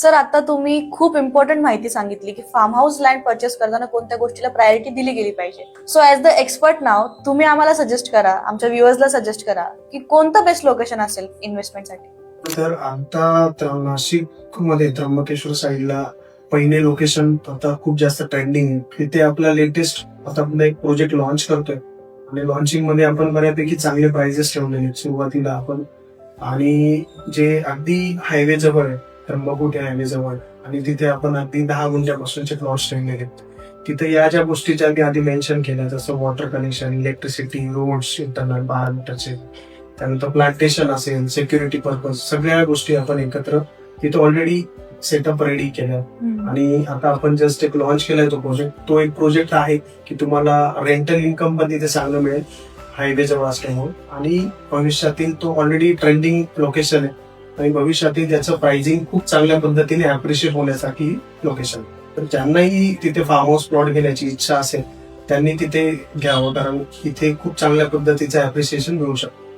Sir, आता तुम्ही खूप इम्पॉर्टंट माहिती सांगितली की फार्म हाऊस लँड परचेस करताना कोणत्या गोष्टीला प्रायोरिटी दिली गेली पाहिजे. सो ऍज द एक्सपर्ट नाव तुम्ही आम्हाला सजेस्ट करा, आमच्या व्ह्युअर्सला सजेस्ट करा की कोणतं बेस्ट लोकेशन असेल इन्व्हेस्टमेंटसाठी. तर आता नाशिक मध्ये त्र्यंबकेश्वर साईडला पहिले लोकेशन आता खूप जास्त ट्रेंडिंग. तिथे आपला लेटेस्ट आता आपण एक प्रोजेक्ट लॉन्च करतोय आणि लॉन्चिंग मध्ये आपण बऱ्यापैकी चांगले प्राइजेस ठेवलेले आहेत सुरुवातीला आपण. आणि जे अगदी हायवे जवळ आहे, त्र्यंबकुटे हायवे जवळ, आणि तिथे आपण अगदी 10 गुंठ्यापासूनचे प्लॉट्स ठेवलेले आहेत. तिथे या ज्या गोष्टी ज्या मी आधी मेन्शन केल्या, जसं water connection, electricity, roads, internal 12 मीटरचे, त्यानंतर प्लांटेशन असेल, सिक्युरिटी पर्पज, सगळ्या गोष्टी आपण एकत्र तिथे ऑलरेडी सेटअप रेडी केल्या. आणि आता आपण जस्ट एक लॉन्च केलाय तो प्रोजेक्ट. तो एक प्रोजेक्ट आहे की तुम्हाला रेंटल इन्कम पण तिथे चांगलं मिळेल हायवे जवळ असल्यामुळे. आणि भविष्यातील तो ऑलरेडी ट्रेंडिंग लोकेशन आहे आणि भविष्यातील त्याचं प्राइसिंग खूप चांगल्या पद्धतीने अप्रिशिएट होण्यासाठी लोकेशन. तर ज्यांनाही तिथे फार्म हाऊस प्लॉट घेण्याची इच्छा असेल त्यांनी तिथे घ्यावं, कारण इथे खूप चांगल्या पद्धतीचं अप्रिसिएशन मिळू शकतं.